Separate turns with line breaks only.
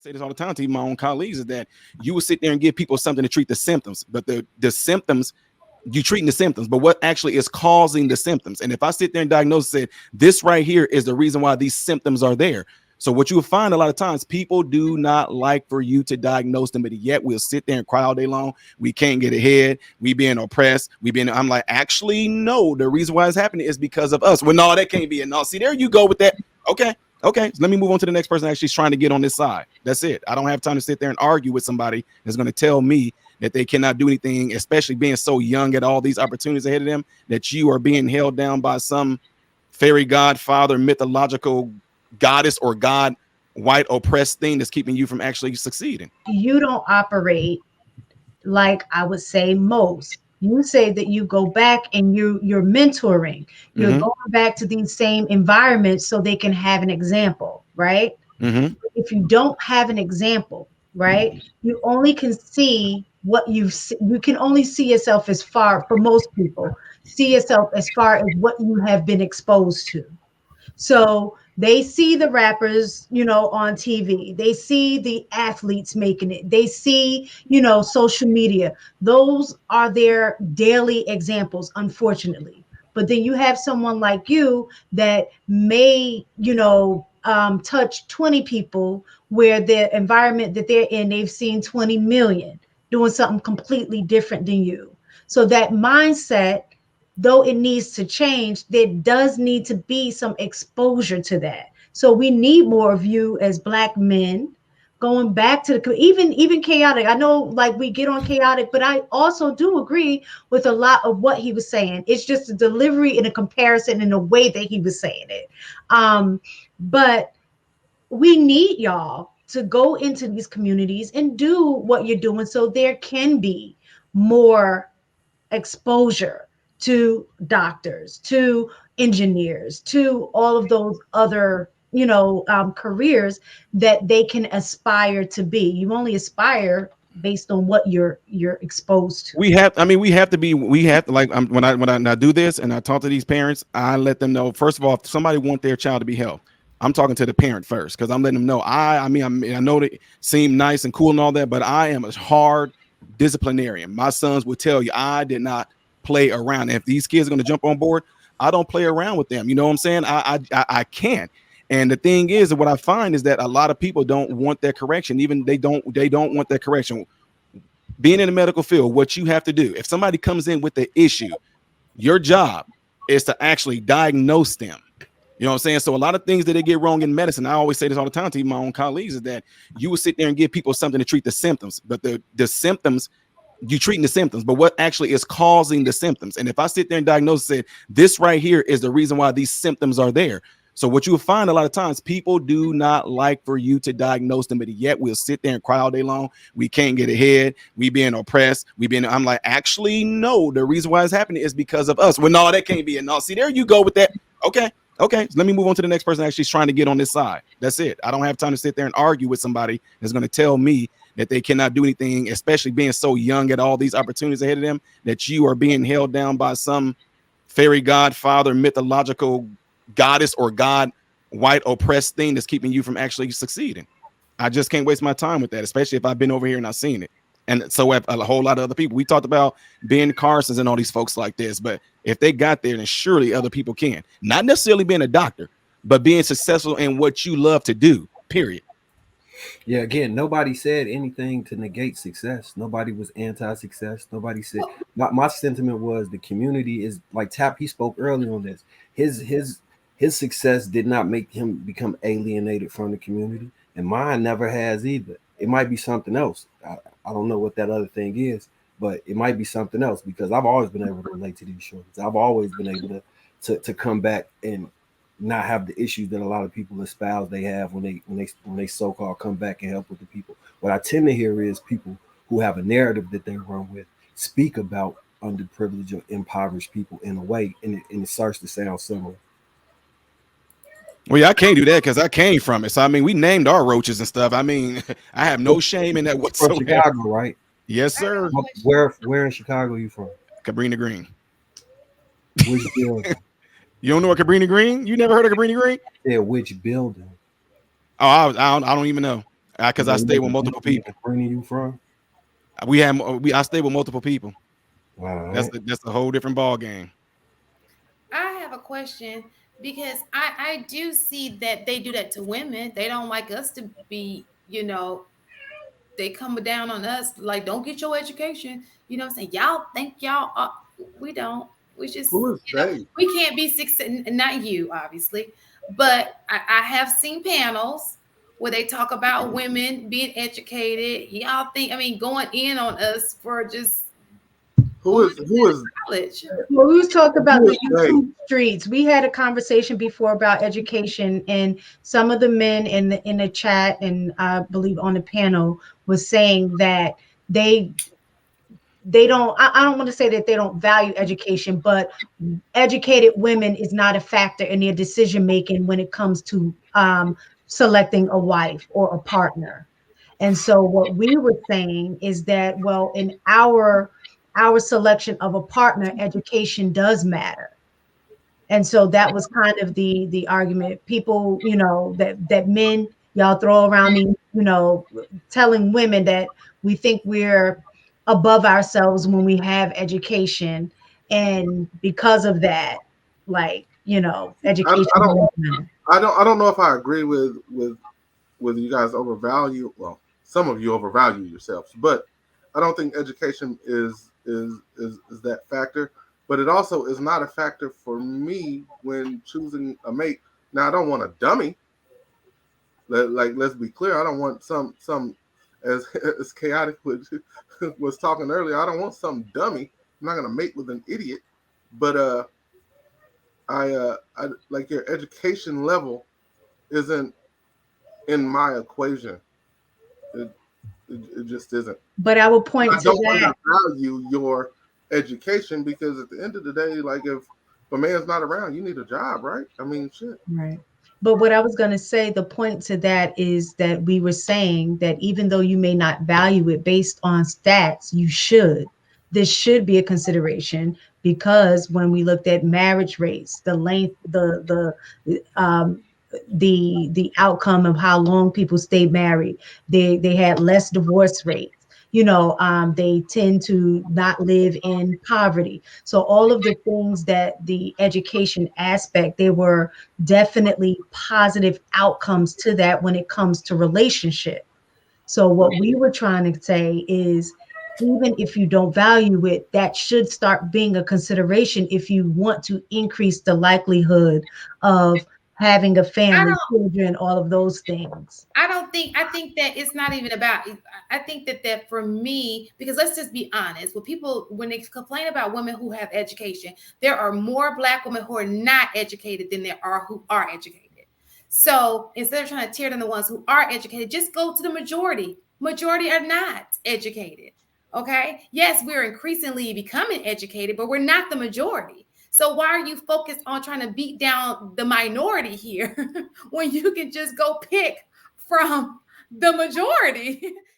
say this all the time to even my own colleagues is that you will sit there and give people something to treat the symptoms, but the symptoms you treating the symptoms, but what actually is causing the symptoms. And if I sit there and diagnose it, this right here is the reason why these symptoms are there. So what you'll find a lot of times, people do not like for you to diagnose them, but yet we'll sit there and cry all day long. We can't get ahead. We being oppressed. I'm like, actually, no, the reason why it's happening is because of us. Well, no, that can't be it. No, see, there you go with that. Okay. Okay, so let me move on to the next person actually trying to get on this side. That's it. I don't have time to sit there and argue with somebody that's going to tell me that they cannot do anything, especially being so young at all these opportunities ahead of them, that you are being held down by some fairy godfather, mythological goddess or god, white oppressed thing that's keeping you from actually succeeding.
You don't operate like I would say most. You say that you go back and you're mentoring. You're
Mm-hmm.
going back to these same environments so they can have an example, right?
Mm-hmm.
If you don't have an example, right, you only can see what you can only see yourself as far, for most people, see yourself as far as what you have been exposed to. So they see the rappers, on TV. They see the athletes making it. They see, social media. Those are their daily examples, unfortunately. But then you have someone like you that may, touch 20 people where the environment that they're in, they've seen 20 million doing something completely different than you. So that mindset, though it needs to change, there does need to be some exposure to that. So we need more of you as Black men going back to the even chaotic. I know, like, we get on chaotic, but I also do agree with a lot of what he was saying. It's just a delivery and a comparison in the way that he was saying it. But we need y'all to go into these communities and do what you're doing so there can be more exposure to doctors, to engineers, to all of those other, careers that they can aspire to be. You only aspire based on what you're exposed to.
We have to, like, when I do this and I talk to these parents, I let them know, first of all, if somebody want their child to be healthy, I'm talking to the parent first, because I'm letting them know I know they seem nice and cool and all that, but I am a hard disciplinarian. My sons will tell you I did not play around. If these kids are going to jump on board, I don't play around with them. You know what I'm saying? I can't. And the thing is, what I find is that a lot of people don't want that correction. Even they don't want that correction. Being in the medical field, what you have to do, if somebody comes in with the issue, your job is to actually diagnose them. You know what I'm saying? So a lot of things that they get wrong in medicine, I always say this all the time to even my own colleagues, is that you will sit there and give people something to treat the symptoms, but the symptoms, you treating the symptoms, but what actually is causing the symptoms. And if I sit there and diagnose it, this right here is the reason why these symptoms are there. So what you will find a lot of times, people do not like for you to diagnose them, but yet we'll sit there and cry all day long. We can't get ahead. We being oppressed. I'm like, actually, no, the reason why it's happening is because of us. Well, no, that can't be it. No, see, there you go with that. Okay. Okay, so let me move on to the next person actually trying to get on this side. That's it. I don't have time to sit there and argue with somebody that's going to tell me that they cannot do anything, especially being so young at all these opportunities ahead of them, that you are being held down by some fairy godfather, mythological goddess or god, white oppressed thing that's keeping you from actually succeeding. I just can't waste my time with that, especially if I've been over here and I've seen it. And so have a whole lot of other people. We talked about Ben Carson's and all these folks like this, but if they got there, then surely other people can. Not necessarily being a doctor, but being successful in what you love to do, period.
Yeah, again, nobody said anything to negate success. Nobody was anti-success. Nobody said my sentiment was the community is like Tap. He spoke early on this. His success did not make him become alienated from the community, and mine never has either. It might be something else. I don't know what that other thing is, but it might be something else because I've always been able to relate to these shorties. I've always been able to come back and not have the issues that a lot of people espouse they have when they so-called come back and help with the people. What I tend to hear is people who have a narrative that they run with speak about underprivileged or impoverished people in a way, and it starts to sound similar.
Well, yeah, I can't do that because I came from it. So we named our roaches and stuff. I have no shame in that
From
whatsoever.
Chicago, right?
Yes, sir.
Where in Chicago are you from?
Cabrini Green.
Which building?
You don't know what Cabrini Green? You never heard of Cabrini Green?
Yeah, which building?
Oh, I don't even know. because I stay with multiple people.
Bringing you from?
I stay with multiple people.
All
That's
right.
that's a whole different ball game.
I have a question because I do see that they do that to women. They don't like us to be, they come down on us like, don't get your education. You know what I'm saying? Y'all think y'all are, we don't. We just,
Who is they?
we can't be not you, obviously, but I have seen panels where they talk about women being educated. Y'all think, I mean, going in on us for just
Who
going
is who
to
is
college.
Well, we was talking about
who
the
is they?
YouTube streets. We had a conversation before about education, and some of the men in the chat, and I believe on the panel, was saying that they they don't. I don't want to say that they don't value education, but educated women is not a factor in their decision making when it comes to selecting a wife or a partner. And so what we were saying is that, well, in our selection of a partner, education does matter. And so that was kind of the argument. People, that men, y'all throw around the, telling women that we think we're above ourselves when we have education. And because of that, like, education
I don't
does matter.
I don't know if I agree with you guys overvalue. Well, some of you overvalue yourselves, but I don't think education is that factor. But it also is not a factor for me when choosing a mate. Now, I don't want a dummy. Let's be clear. I don't want some as as chaotic was talking earlier. I don't want some dummy. I'm not gonna mate with an idiot. But I like your education level isn't in my equation. It, it just isn't.
But I will
I
point to
don't
that.
undervalue your education because at the end of the day, like if a man's not around, you need a job, right? I mean, shit.
Right. But what I was going to say, the point to that is that we were saying that even though you may not value it based on stats, you should. This should be a consideration because when we looked at marriage rates, the length, the outcome of how long people stay married, they had less divorce rates. They tend to not live in poverty. So all of the things that the education aspect, they were definitely positive outcomes to that when it comes to relationship. So what we were trying to say is even if you don't value it, that should start being a consideration if you want to increase the likelihood of having a
I
family,
don't
children, all of those things.
I think that it's not even about, I think that for me, because let's just be honest, when they complain about women who have education, there are more Black women who are not educated than there are who are educated. So instead of trying to tear down the ones who are educated, just go to the majority. Majority are not educated. Okay. Yes, we're increasingly becoming educated, but we're not the majority. So why are you focused on trying to beat down the minority here when you can just go pick from the majority?